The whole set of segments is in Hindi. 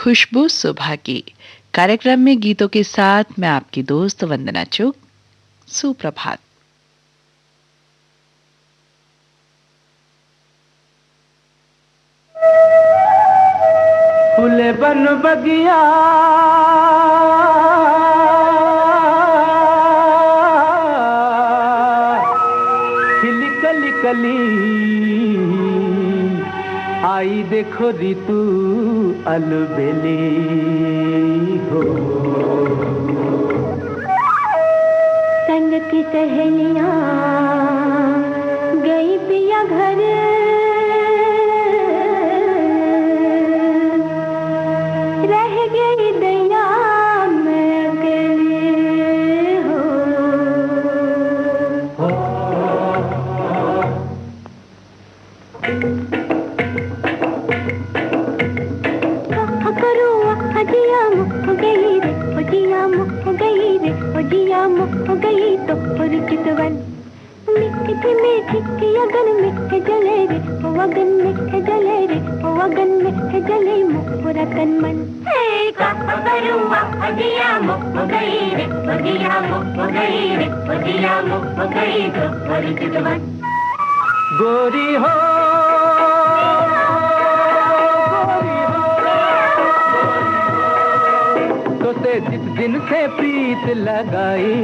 खुशबू सुबह की कार्यक्रम में गीतों के साथ मैं आपकी दोस्त वंदना चुग। सुप्रभात। फूले बन बगिया खिली कली कली आई देखो ऋतु अलबेली हो। संग की सहेलियां गई पिया घर, रह गई दैया मैं अकेली हो। हजिया मुख गई रे, हजिया मुख गई रे, हजिया मुख गई तो परिचित वन। मिठ मीठी अगन मिठ जले रे, अगन मिठ जले रे, अगन मिठ जले मोरा तन मन। करूँ हजिया मुख गई रे, हजिया मुख गई रे, हजिया मुख गई तो परिचित वन। गोरी हो जिस दिन से प्रीत लगाई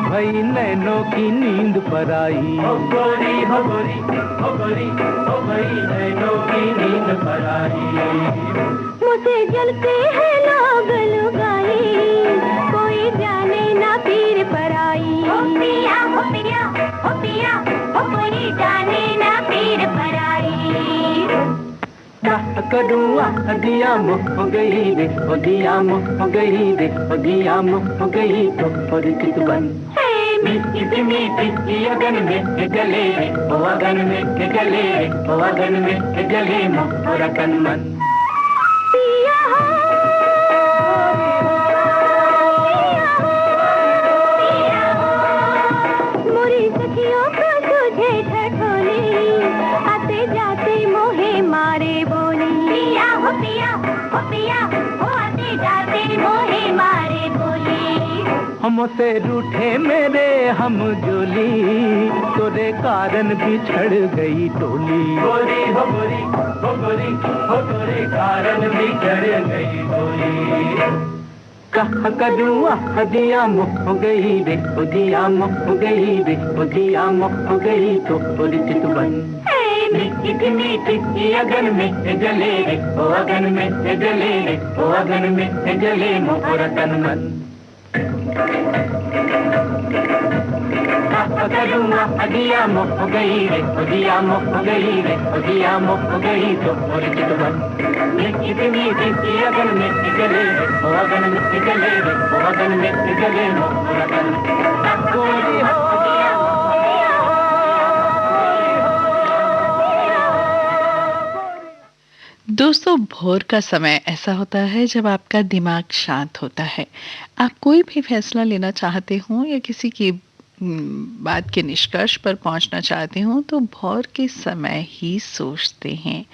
भई नैनों की नींद पर आई। हो गोरी हो गोरी हो गोरी हो भई नैनों की नींद पर आई। मुझे जलते हैं लोग लुगाई, कोई जाने ना पीर पर आई। हो पिया हो पिया हो पिया हो, कोई जाने ना पीर पर आई। करूँ हदिया मुख गई रे, हदिया मुख गई रे, हदिया मुख गई तो परिचित बन। मीठी मीठी अगन में जले रे, अगन में जले रे, अगन में जले मोरा तन मन। मोरी सखियों को तुझे ठठोली, आते जाते मोहे मारे बोली। पिया हो पिया हो पिया हो, आते जाते मोहे मारे बोली। हमसे रूठे मेरे हम जोली, तोरे कारण बिछड़ गई टोली। गोरी हो गोरी हो गोरी हो, तोरे कारण बिछड़ गई टोली। कहा करूँ हदिया मुख गई रे, हदिया मुख गई रे, हदिया मुख गई तो परिचित बन। मीठी मीठी अगन में जले रे, अगन में जले रे, अगन में जले मोरा तन मन। करूँ हदिया मुख गई रे, हदिया मुख गई रे, हदिया मुख गई तो परिचित बन। मीठी मीठी अगन में जले रे, अगन में जले रे, अगन में जले मोरा तन मन। गोरी हो दोस्तों, भोर का समय ऐसा होता है जब आपका दिमाग शांत होता है। आप कोई भी फैसला लेना चाहते हो या किसी की बात के निष्कर्ष पर पहुंचना चाहते हो तो भोर के समय ही सोचते हैं।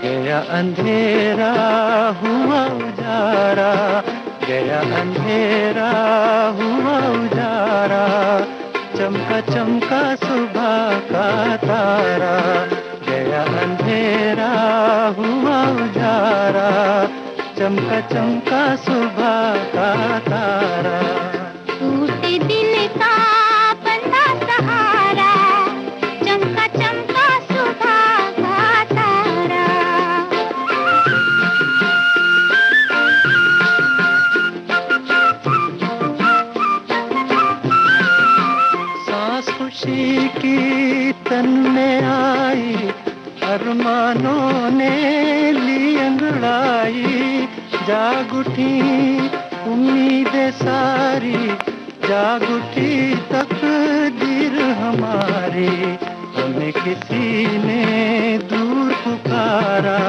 गया अंधेरा हुआ उजारा, गया अंधेरा हुआ उजारा, चमका चमका सुबह का तारा। गया अंधेरा हुआ उजारा, चमका चमका सुबह का तारा। टूटे दिन का बंधा सहारा, चमका चमका सुबह का तारा। सांस खुशी की तन में आई, अरमानों ने ली अंगड़ाई। जाग उठी उम्मीदें सारी, जाग उठी तकदीर हमारी। हमें किसी ने दूर पुकारा,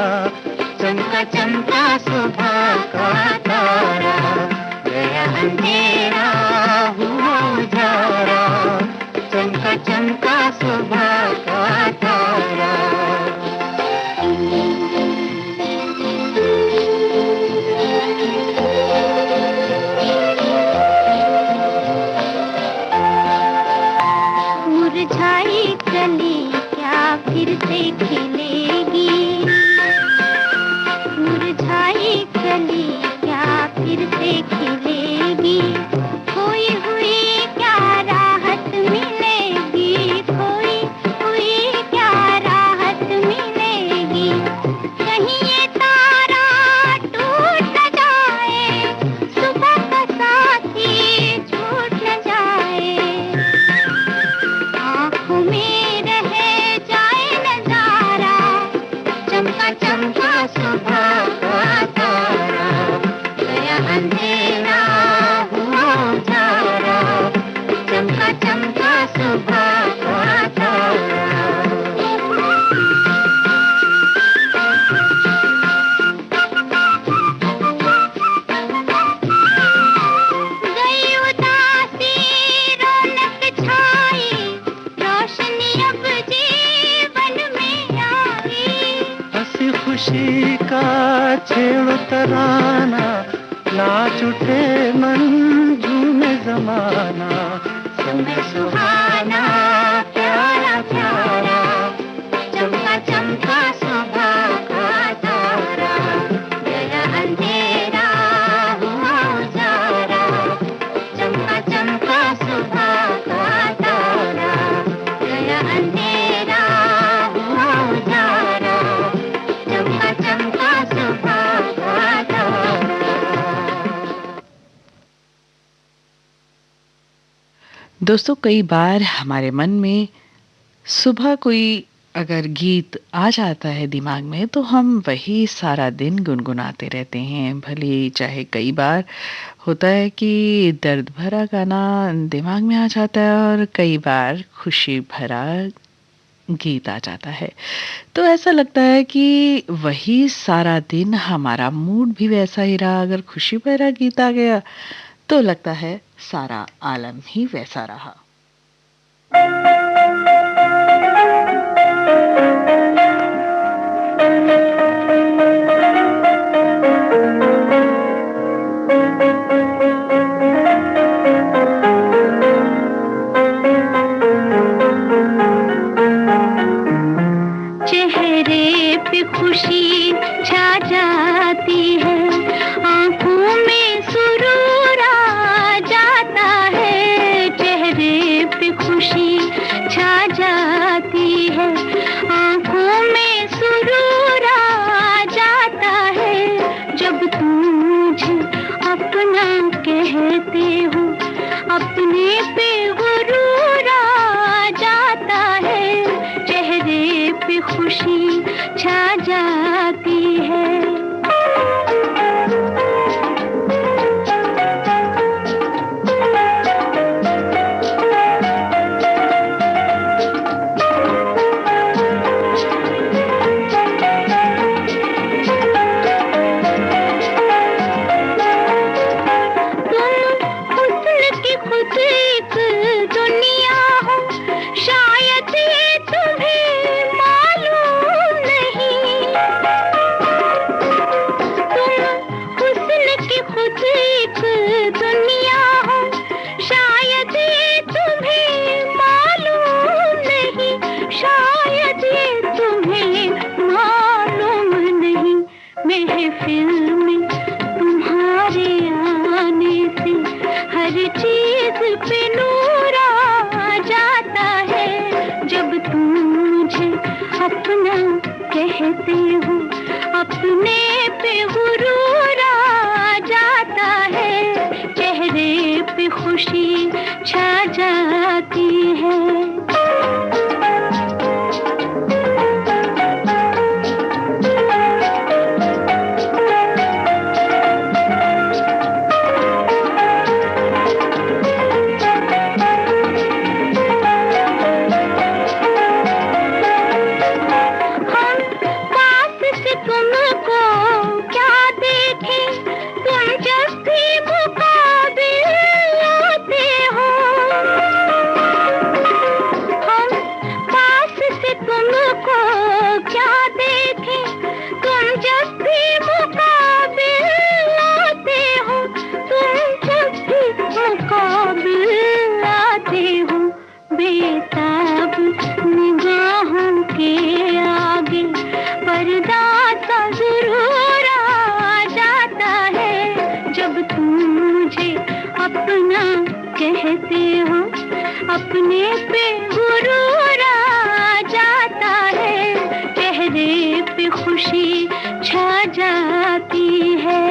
चमका चमका सुबह का तारा, गया अंधेरा हुआ उजारा, चमका चमका सुबह का तारा। मुरझाई कली क्या फिर से खिलेगी, मुरझाई कली क्या फिर से खिलेगी, खोई हुई क्या राहत मिलेगी, खोई हुई क्या राहत मिलेगी, कहीं ये तारा टूट न जाए, सुबह का साथी छूट न जाए, आँखों में रह जाए नजारा, चमका चमका सुबह का तारा, गया अंधेरा हुआ उजारा, चमका चमका सुबह का तारा। गई उदासी रौनक छाई, रोशनी अब जीवन में आई, हंसी खुशी का छेड़ तराना, नाच उठे मन झूमे जमाना, समय सुहाना प्यारा प्यारा, चमका चमका सुबह का तारा, गया अंधेरा हुआ उजारा, चमका चमका सुबह का तारा, गया अंधेरा हुआ उजारा, चमका चमका सुबह का तारा। दोस्तों, कई बार हमारे मन में सुबह कोई अगर गीत आ जाता है दिमाग में, तो हम वही सारा दिन गुनगुनाते रहते हैं। भले चाहे कई बार होता है कि दर्द भरा गाना दिमाग में आ जाता है और कई बार खुशी भरा गीत आ जाता है। तो ऐसा लगता है कि वही सारा दिन हमारा मूड भी वैसा ही रहा। अगर खुशी भरा गीत आ गया तो लगता है सारा आलम ही वैसा रहा। चेहरे पे खुशी छा जाती है, आंखों में सुरूर आ जाता है, चेहरे पे खुशी छा जाती है, आंखों में सुरूर आ जाता है, जब तुम मुझे अपना कहते हो, अपने पे गुरूर आ जाता है, चेहरे पे खुशी छा जाती है। कहते हो अपने पे गुरूर आ जाता है, चेहरे पे खुशी छा जाती है। तुमको अपने पे गुरूर आ जाता है, चेहरे पे खुशी छा जाती है।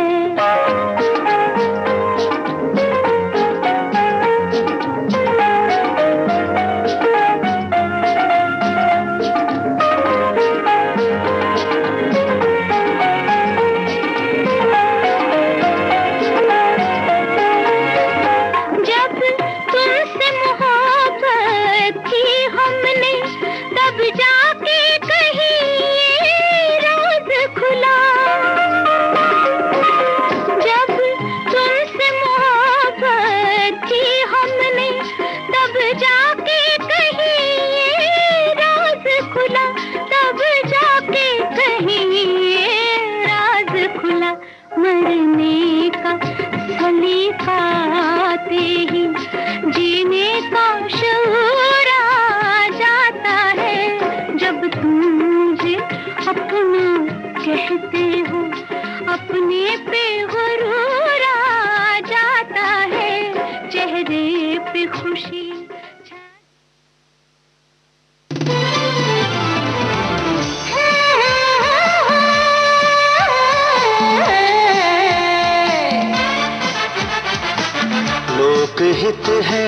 लोकहित है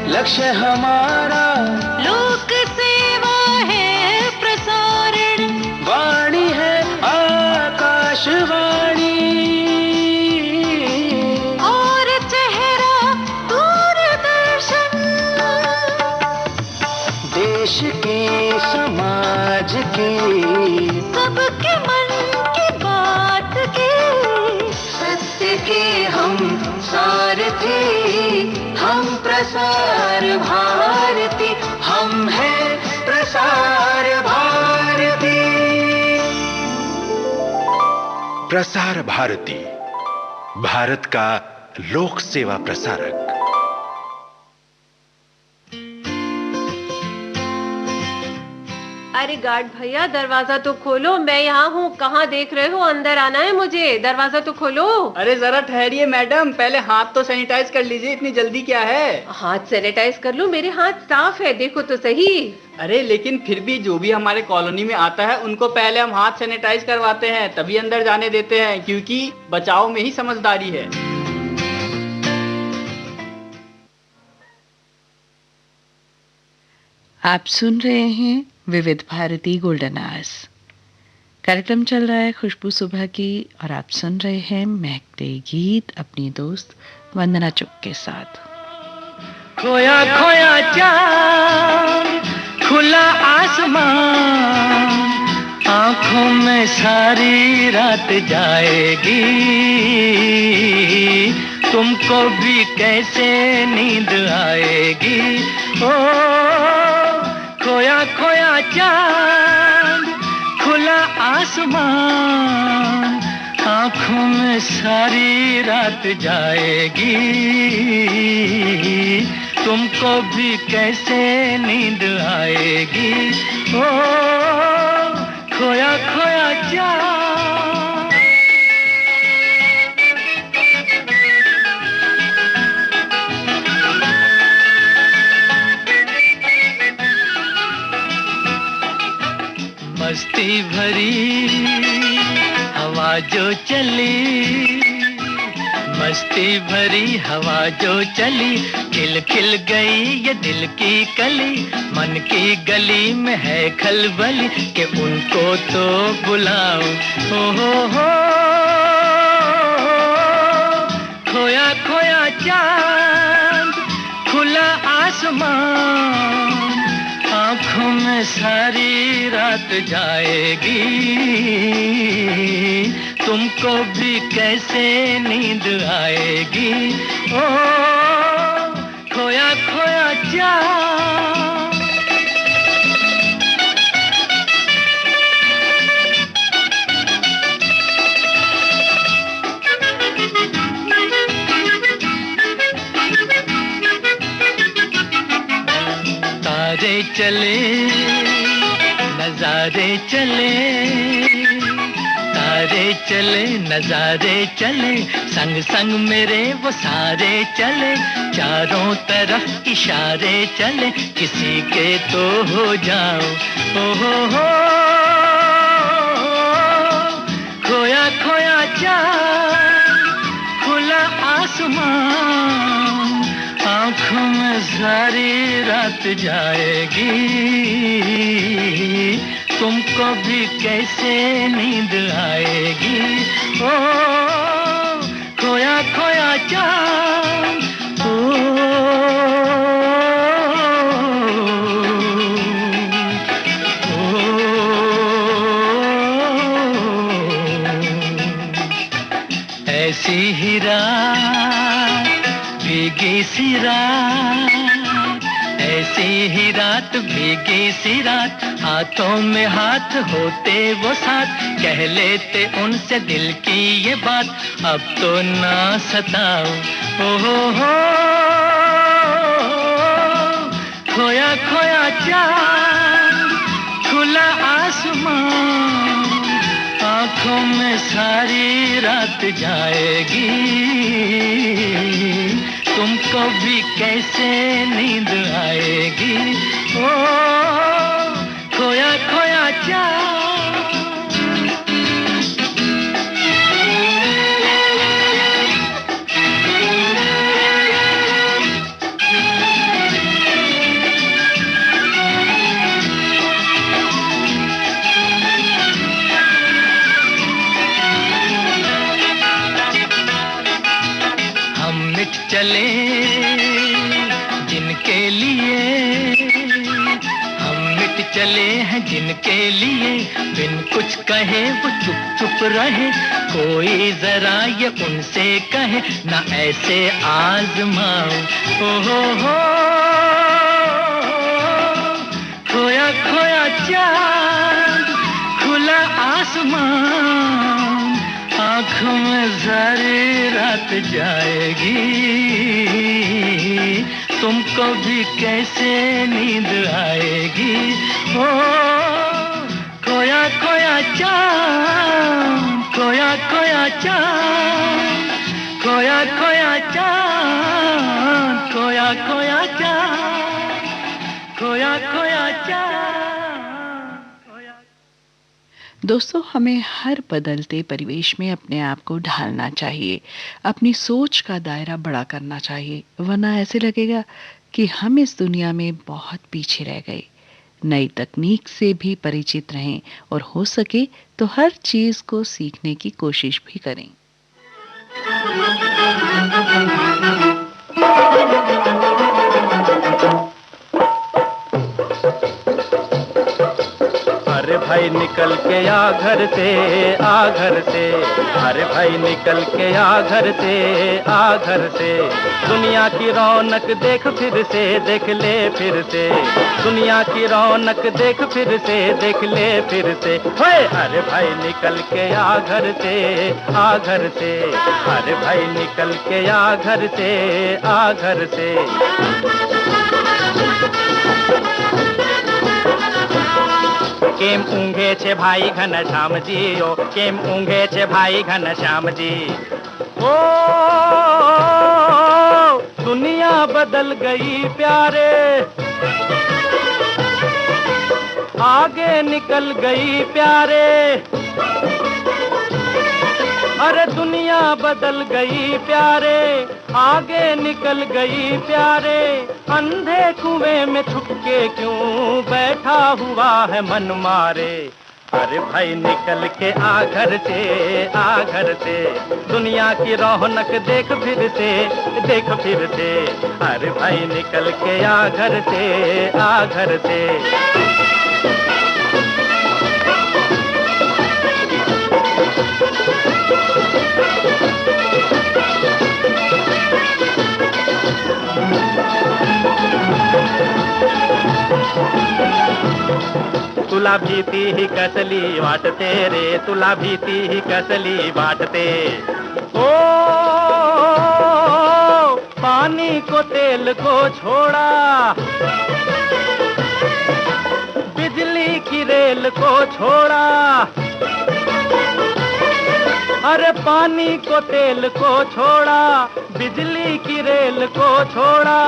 लक्ष्य हमारा, लोक सेवा है प्रसारण, वाणी है आकाशवाणी और चेहरा दूरदर्शन। देश के समाज के सबके मन की बात के, सत्य के हम सारथी, हम प्रसार भारती, हम हैं प्रसार भारती। प्रसार भारती, भारत का लोक सेवा प्रसारक। अरे गार्ड भैया दरवाजा तो खोलो, मैं यहाँ हूँ। कहाँ देख रहे हो? अंदर आना है मुझे, दरवाजा तो खोलो। अरे जरा ठहरिए मैडम, पहले हाथ तो सैनिटाइज कर लीजिए, इतनी जल्दी क्या है? हाथ सैनिटाइज कर लो, मेरे हाथ साफ है, देखो तो सही। अरे लेकिन फिर भी जो भी हमारे कॉलोनी में आता है उनको पहले हम हाथ सैनिटाइज करवाते हैं, तभी अंदर जाने देते हैं, क्योंकि बचाव में ही समझदारी है। आप सुन रहे हैं विविध भारती गोल्डन आवर्स। कार्यक्रम चल रहा है खुशबू सुबह की और आप सुन रहे हैं महकते गीत अपनी दोस्त वंदना चुग के साथ। खोया खोया चांद, खुला आसमान, आंखों में सारी रात जाएगी, तुमको भी कैसे नींद आएगी। ओ खोया खोया चांद, खुला आसमान, आंखों में सारी रात जाएगी, तुमको भी कैसे नींद आएगी। ओ खोया खोया चांद। मस्ती भरी हवा जो चली, मस्ती भरी हवा जो चली, खिल खिल गई ये दिल की कली, मन की गली में है खलबली कि उनको तो बुलाऊं। हो खोया खोया चांद, खुला आसमान, आंखों में सारी रात जाएगी, तुमको भी कैसे नींद आएगी। ओ खोया खोया चांद। तारे चले नजारे चले, तारे चले नजारे चले, संग संग मेरे वो सारे चले, चारों तरफ इशारे चले, किसी के तो हो जाओ। हो खोया खोया चाँद, खुला आसमान, आँखों में सारी रात जाएगी, तुमको भी कैसे नींद आएगी। ओ खोया खोया चाँद, ऐसी ही रात भीगी सी रात, ऐसी ही रात भीगी सी रात, हाथों में हाथ होते वो साथ, कह लेते उनसे दिल की ये बात, अब तो ना सताओ। हो खोया खोया चाँद, खुला आसमान, आँखों में सारी रात जाएगी, तुमको भी कैसे नींद आएगी। ओ खोया खोया चाँद। चले जिनके लिए, हम मिट चले हैं जिनके लिए, बिन कुछ कहे वो चुप चुप रहे, कोई जरा ये उनसे कहे ना ऐसे आजमाओ। हो खोया खोया चाँद, खुला आसमान, आँखों में सारी रात जाएगी, तुमको भी कैसे नींद आएगी। ओ खोया खोया चाँद, खोया खोया चाँद, खोया खोया चाँद, खोया खोया चाँद, खोया खोया चाँद। दोस्तों, हमें हर बदलते परिवेश में अपने आप को ढालना चाहिए, अपनी सोच का दायरा बड़ा करना चाहिए, वरना ऐसे लगेगा कि हम इस दुनिया में बहुत पीछे रह गए। नई तकनीक से भी परिचित रहें और हो सके तो हर चीज को सीखने की कोशिश भी करें। अरे भाई निकल के आ घर से, आ घर से, अरे भाई निकल के आ घर से, आ घर से, दुनिया की रौनक देख फिर से, देख ले फिर से, दुनिया की रौनक देख फिर से, देख ले फिर से। होए अरे भाई निकल के आ घर से, आ घर से, अरे भाई निकल के आ घर से, आ घर से। केम ऊँघे छे भाई घनश्यामजी, ओ केम ऊँघे छे भाई घनश्यामजी। ओ दुनिया बदल गई प्यारे, आगे निकल गई प्यारे, अरे दुनिया बदल गई प्यारे, आगे निकल गई प्यारे, अंधे कुएं में छुप के क्यों बैठा हुआ है मन मारे। अरे भाई निकल के आ घर से, आ घर से, दुनिया की रौनक देख फिर से, देख फिर से। अरे भाई निकल के आ घर से, आ घर से। तुला भीती ही कसली वाटते रे, तुला भीती ही कसली वाटते। ओ पानी को तेल को छोड़ा, बिजली की रेल को छोड़ा, अरे पानी को तेल को छोड़ा, बिजली की रेल को छोड़ा,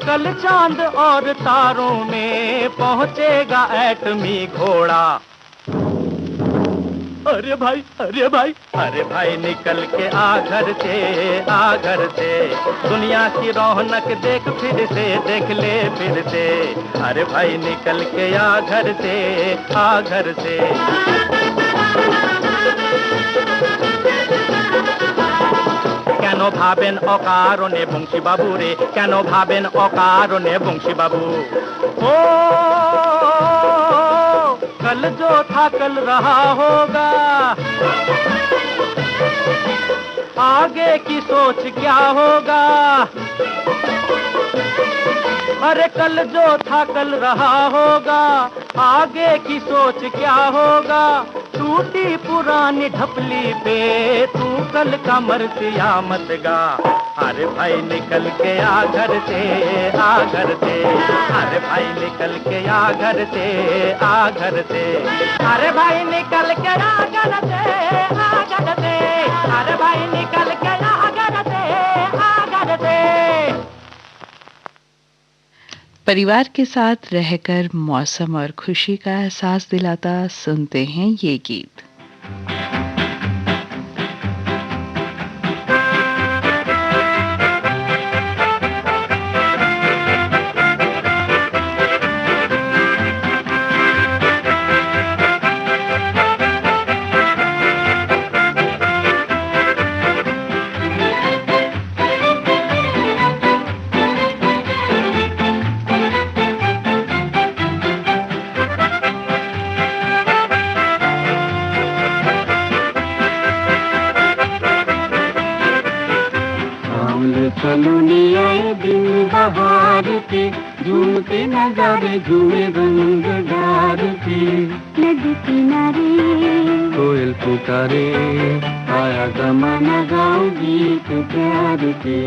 कल चांद और तारों में पहुंचेगा एटमी घोड़ा। अरे भाई, अरे भाई, अरे भाई निकल के आ घर से, आ घर से, दुनिया की रौनक देख फिर से, देख ले फिर से। अरे भाई निकल के आ घर से, आ घर से। কেন ভাবেন অকারণে বংশী বাবু রে, কেন ভাবেন অকারণে বংশী বাবু। ও कल जो था कल रहा होगा, आगे की सोच क्या होगा। अरे कल जो था कल रहा होगा, आगे की सोच क्या होगा। टूटी पुरानी ढपली पे तू कल का मरसिया मत गा। अरे भाई निकल के आ घर से, आ घर से। अरे भाई निकल के आ घर से, आ घर से। अरे भाई निकल के आ घर से, आ घर से। अरे भाई निकल के आ घर से, आ घर से। परिवार के साथ रहकर मौसम और खुशी का एहसास दिलाता सुनते हैं ये गीत। सलोनी आए दिन बहार के, झूमते नजारे झूमे रंग डार के। नदी किनारे कोयल पुकारे, आया जमाना गाओ गीत प्यार के।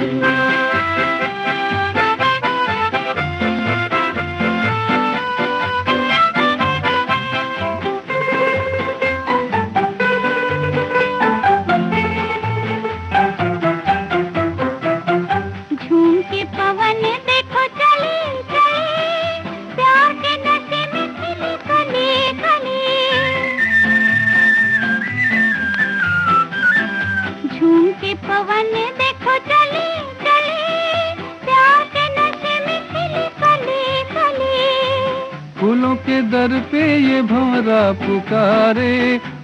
फूलों के दर पे ये भंवरा पुकारे,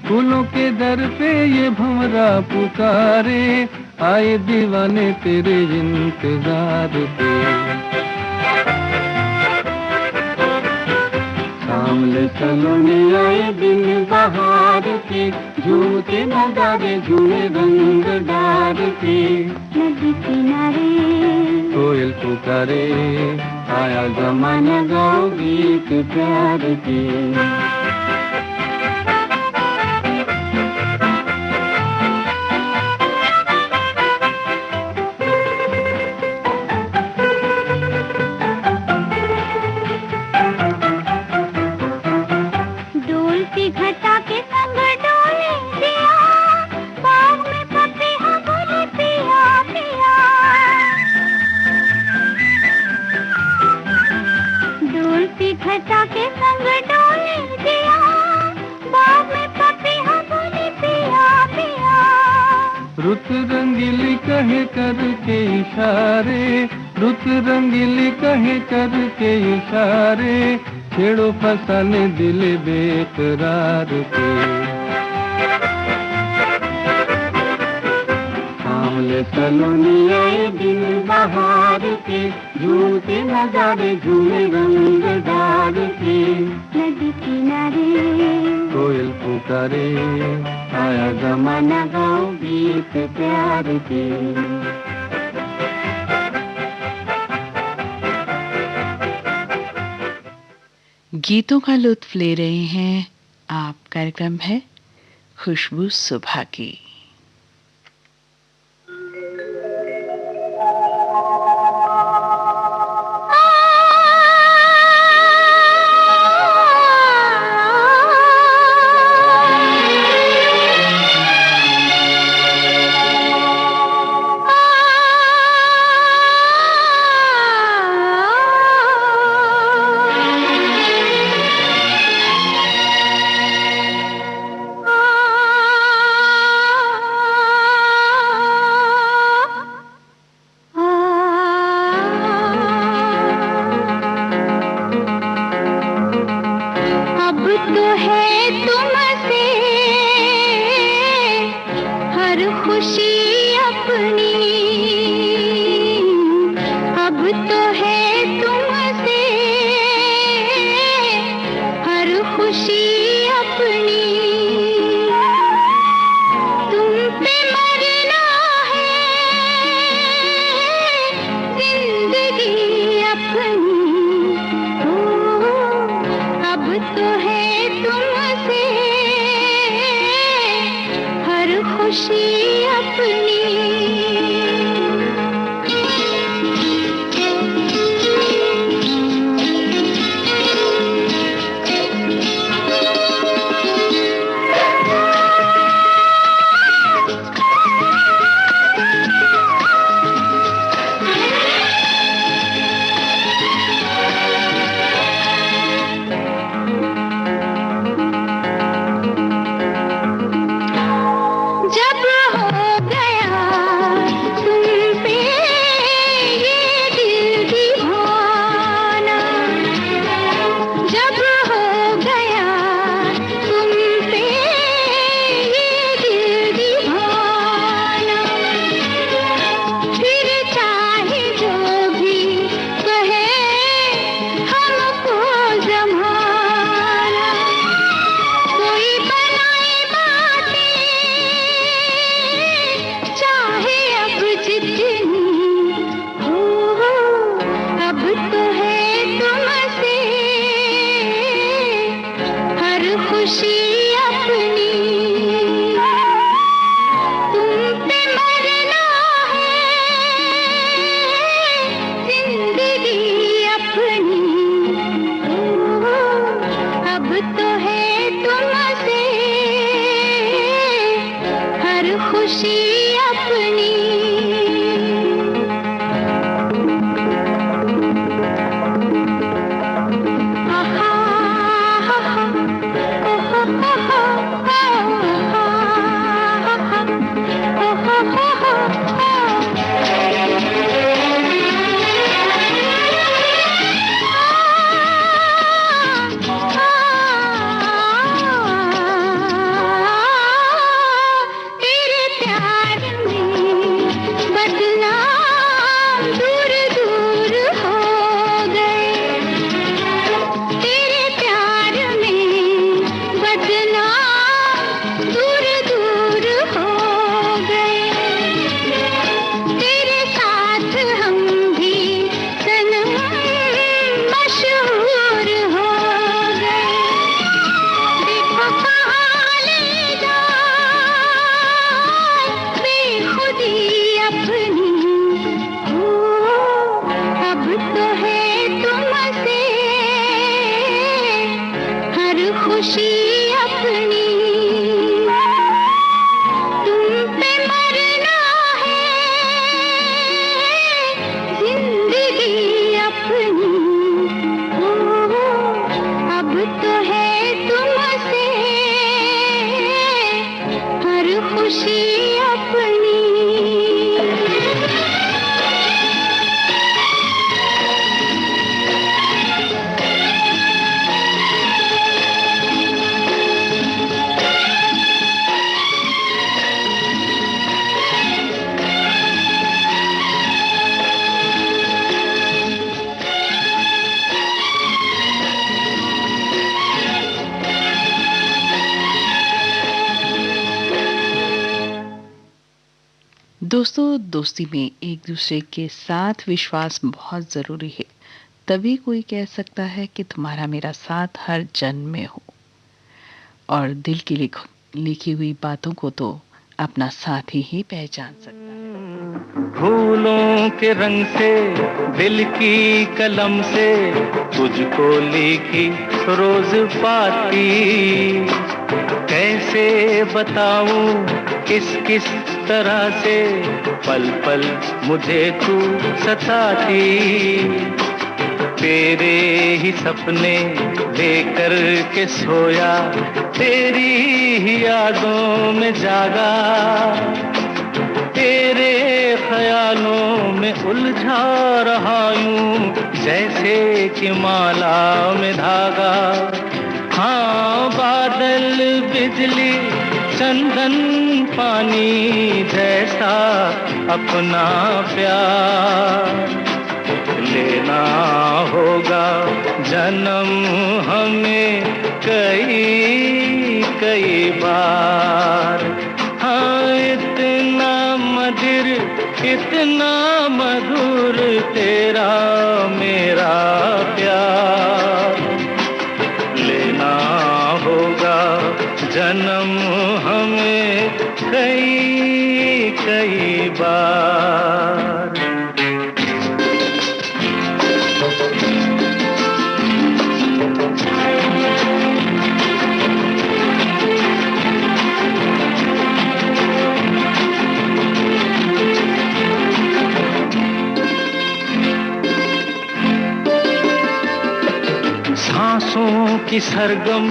फूलों के दर पे ये भंवरा पुकारे। आए दीवाने तेरे इंतजार पे। सामने सलोनी आए दिन बहार के, झूमते नजारे झूमे रंग डार के। नदी किनारे कोयल पुकारे, आया जमाना गाओ गीत प्यार के। डोलती घटा के संग डोले दिया, बाग में पपीहा बोले पिया पिया। डोलती घटा के संग डोले दिया, बाग में पपीहा बोले पिया पिया। रुत रंगीली कहे करके इशारे, रुत रंगीली कहे करके इशारे। छेड़ो फसाने दिल बेकरार के। सामने सलोनी आए दिन बहार के, झूमते नजारे झूमे रंग डार के। नदी किनारे कोयल पुकारे, आया जमाना गाओ गीत प्यार के। गीतों का लुत्फ ले रहे हैं आप। कार्यक्रम है खुशबू सुबह की। अपनी हो, अब तो है तुमसे हर खुशी अपनी। तुम पे मरना है जिंदगी अपनी हो, अब तो है तुमसे हर खुशी अपनी। दोस्तों, दोस्ती में एक दूसरे के साथ विश्वास बहुत ज़रूरी है। तभी कोई कह सकता है कि तुम्हारा मेरा साथ हर जन्म में हो। और दिल की लिखी हुई बातों को तो अपना साथी ही पहचान सकता है। फूलों के रंग से दिल की कलम से तुझको लिखी रोज पाती, कैसे बताऊं किस किस तरह से पल पल मुझे तू सताती। तेरे ही सपने लेकर के सोया, तेरी ही यादों में जागा, तेरे ख्यालों में उलझा रहा यूं जैसे कि माला में धागा। हाँ, बादल बिजली चंदन पानी जैसा अपना प्यार लेना होगा जन्म हमें कई कई बार। हाँ, इतना मधुर इतना मधुर तेरा मेरा प्यार लेना होगा जन्म हमें कई कई बार। सांसों की सरगम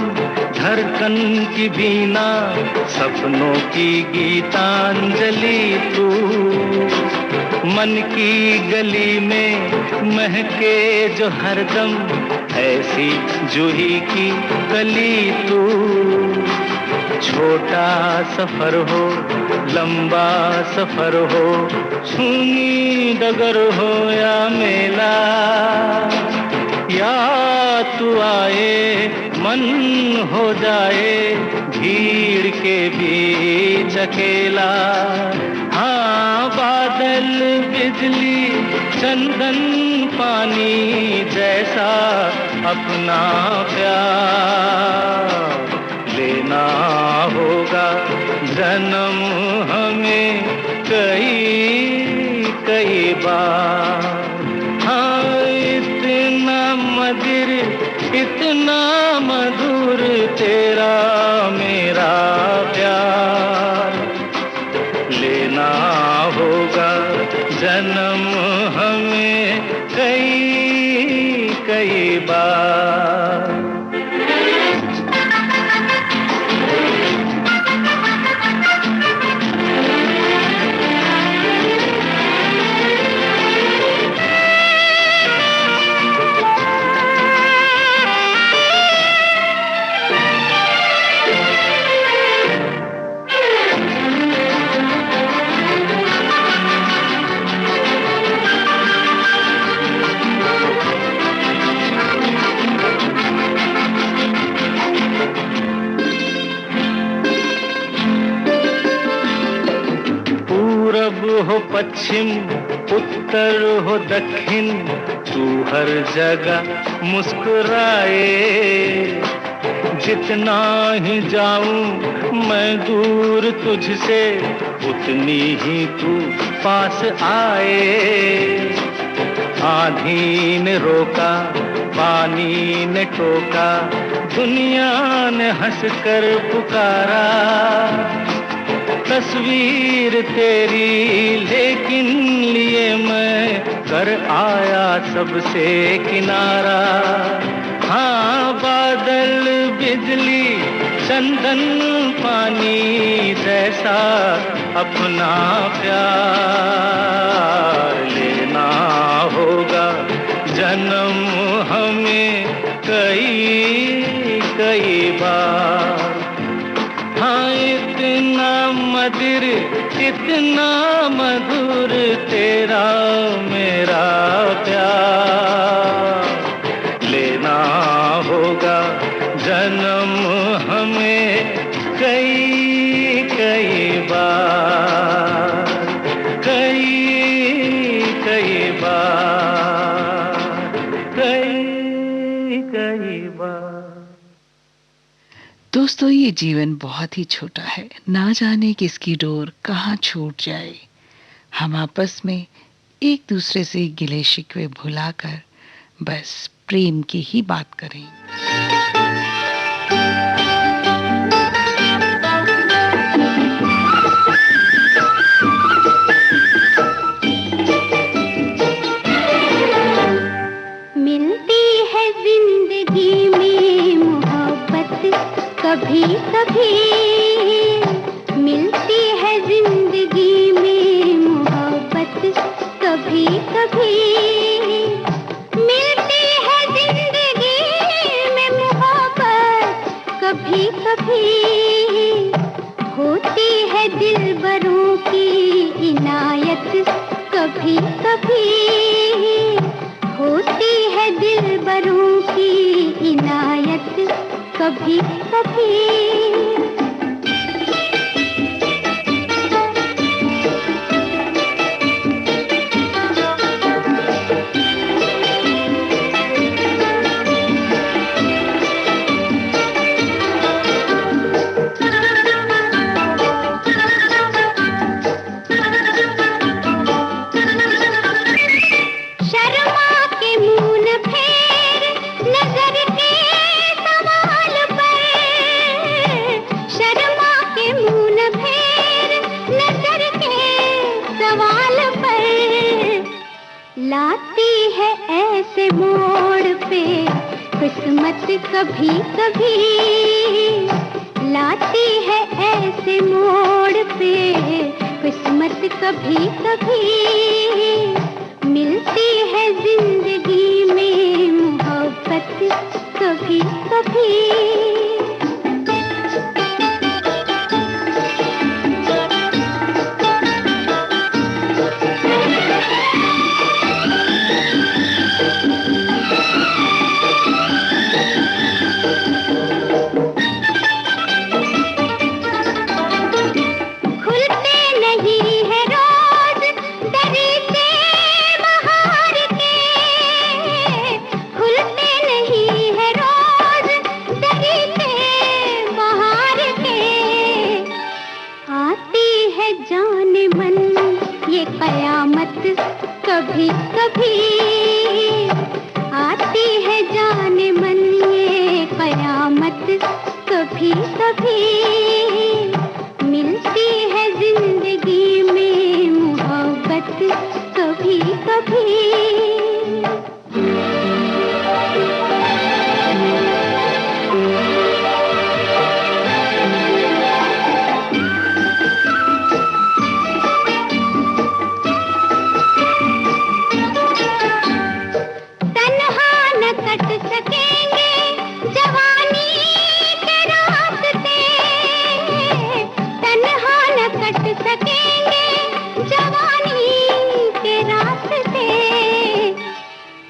धड़कन की बीना, सपनों की गीतांजलि तू, मन की गली में महके जो हरदम ऐसी जूही की कली तू। छोटा सफर हो लंबा सफर हो, सुनी डगर हो या मेला, या तू आए मन हो जाए भीड़ के बीच अकेला। हाँ, बादल बिजली चंदन पानी जैसा अपना प्यार लेना होगा जन्म हमें कई कई बार। हाँ, इतना मधुर तेरा मेरा प्यार लेना होगा जन्म हमें कई कई बार। हो पश्चिम उत्तर हो दक्षिण, तू हर जगह मुस्कुराए। जितना ही जाऊं मैं दूर तुझसे, उतनी ही तू पास आए। आंधी ने रोका, पानी ने टोका, दुनिया ने हंसकर पुकारा। तस्वीर तेरी लेकिन लिए मैं कर आया सबसे किनारा। हाँ, बादल बिजली चंदन पानी जैसा अपना प्यार लेना होगा जन्म हमें कई कई बार। हाँ, इतना मधुर इतना मधुर तेरा मेरा प्यार लेना होगा जन्म हमें कई कई बार, कई कई बार, कई कई बार। दोस्तों, ये जीवन बहुत ही छोटा है, ना जाने किसकी डोर कहाँ छूट जाए। हम आपस में एक दूसरे से गिले शिकवे भुलाकर बस प्रेम की ही बात करें। मिलती है जिंदगी में मोहब्बत कभी कभी, मिलती है जिंदगी में मोहब्बत कभी कभी, मिलती है जिंदगी में मोहब्बत कभी कभी। होती है दिलबरों की इनायत कभी कभी, होती है दिलबरों की इनायत कभी कभी। लाती है ऐसे मोड़ पे किस्मत कभी कभी, लाती है ऐसे मोड़ पे किस्मत कभी कभी। मिलती है जिंदगी में मोहब्बत कभी कभी। कभी कभी आती है जाने मन ये कयामत कभी कभी। मिलती है जिंदगी में मोहब्बत कभी कभी।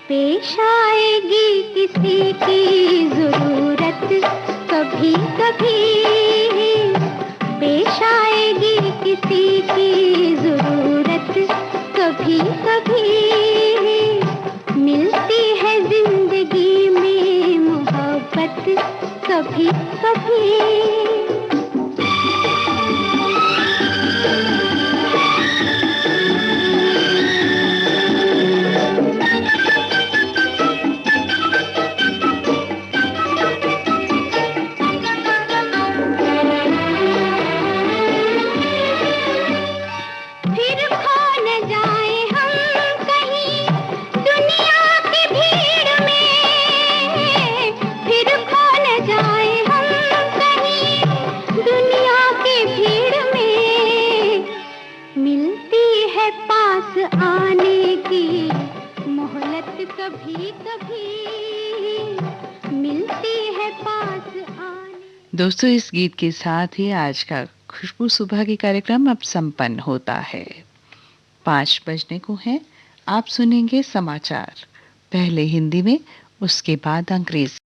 पेश आएगी किसी की जरूरत कभी कभी, पेश आएगी किसी की जरूरत कभी कभी। मिलती है जिंदगी में मोहब्बत कभी कभी फिर खो न जाए हम कहीं दुनिया की भीड़ में, फिर खो न जाए हम कहीं दुनिया की भीड़ में। मिलती है पास आने की मोहलत कभी कभी, मिलती है पास आने। दोस्तों, इस गीत के साथ ही आज का खुशबू सुबह की कार्यक्रम अब संपन्न होता है। 5 बजने को है। आप सुनेंगे समाचार, पहले हिंदी में, उसके बाद अंग्रेजी।